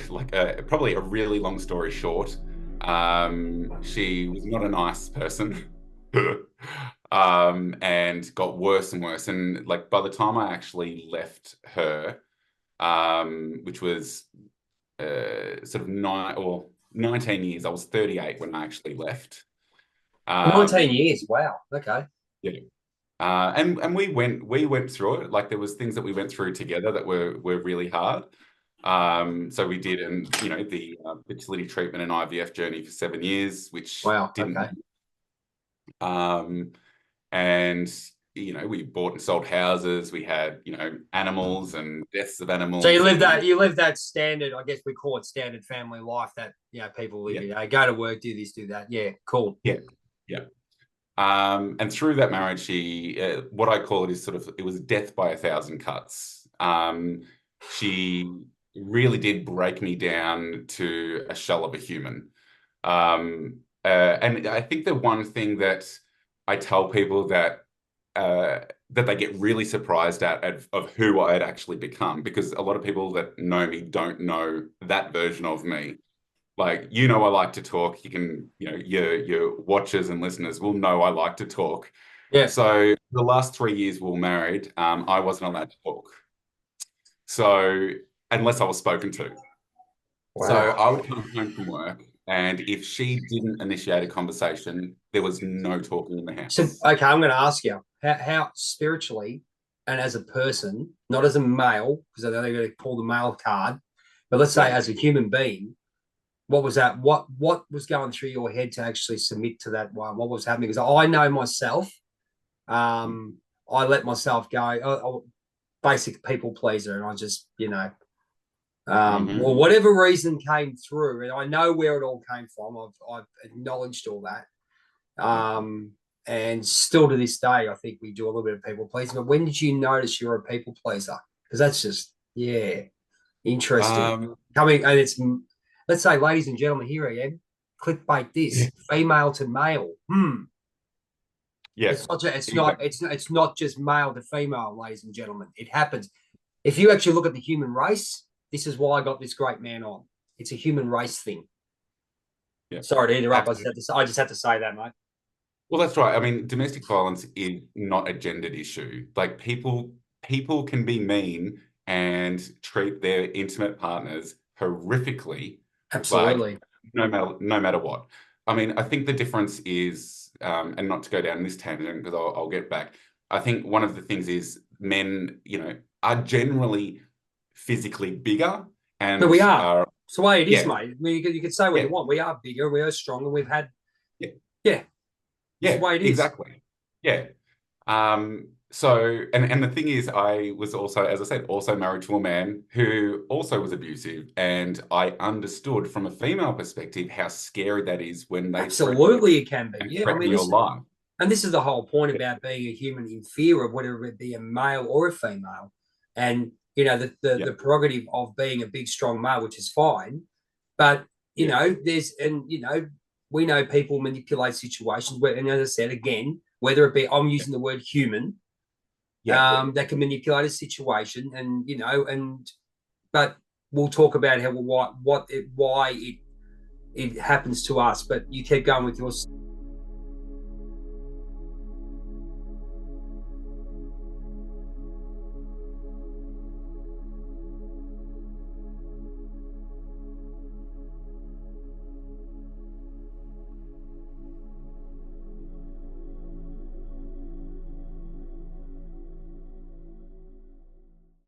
like probably a really long story short, she was not a nice person. And got worse and worse. And like by the time I actually left her, which was sort of 19 years, I was 38 when I actually left. 19 Um, years. Wow. Okay. yeah. And we went through it. Like there was things that we went through together that were really hard. So we did, and the fertility treatment and IVF journey for 7 years, which Wow. didn't. Okay. Um, and we bought and sold houses. We had animals and deaths of So animals, and you live that standard, I guess we call it standard family life that people live, yeah, go to work, do this, do that. Yeah, cool. yeah, yeah. And through that marriage, what I call it is sort of, it was death by a thousand cuts. She really did break me down to a shell of a human. And I think the one thing that I tell people that they get really surprised of who I had actually become, because a lot of people that know me don't know that version of me. Like, I like to talk. You can, your watchers and listeners will know I like to talk. Yeah. So the last 3 years we were married, I wasn't allowed to talk. So unless I was spoken to. So Wow. I would come home from work, and if she didn't initiate a conversation, there was no talking in the So, house. okay, I'm going to ask you how spiritually and as a person, not as a male, because I know they're going to pull the male card, but let's say Yeah. as a human being, what was that? What was going through your head to actually submit to that one? What was happening? Because I know myself, I let myself go. Basic people pleaser, and I just, well, Mm-hmm. whatever reason came through, and I know where it all came from. I've acknowledged all that. Yeah. And still to this day, I think we do a little bit of people pleasing. But when did you notice you're a people pleaser? Because that's just, yeah, interesting. Um, Coming, and it's, let's say, ladies and gentlemen, here I am. Clickbait yeah. this, female to male. Yeah. It's not, Exactly. it's not just male to female, ladies and gentlemen. It happens. If you actually look at the human race, this is why I got this great man on. It's a human race thing. Yeah. Sorry to interrupt. Absolutely. I just had to say that, mate. Well, that's right. I mean, domestic violence is not a gendered issue. Like people can be mean and treat their intimate partners horrifically, like Absolutely. no matter what. I mean, I think the difference is, and not to go down this tangent because I'll get back. I think one of the things is men, are generally physically bigger But and we are. are, It's the way it is, yeah, mate. You could say what yeah, you want. We are bigger. We are stronger. We've had, yeah, yeah, it's the yeah, way it is. exactly. Yeah. So, and the thing is, I was also, as I said, also married to a man who also was abusive, and I understood from a female perspective how scary that is when they threaten you Absolutely, it can be. and Yeah. I threaten mean, your life. this is the whole point Yeah, about being a human in fear of whether it be a male or a female. And, yeah, the prerogative of being a big, strong male, which is fine. But, yeah, we know people manipulate situations where, and as I said, again, whether it be, I'm yeah, using the word human, yeah. that can manipulate a situation, and but we'll talk about how why it happens to us. But you keep going with yours.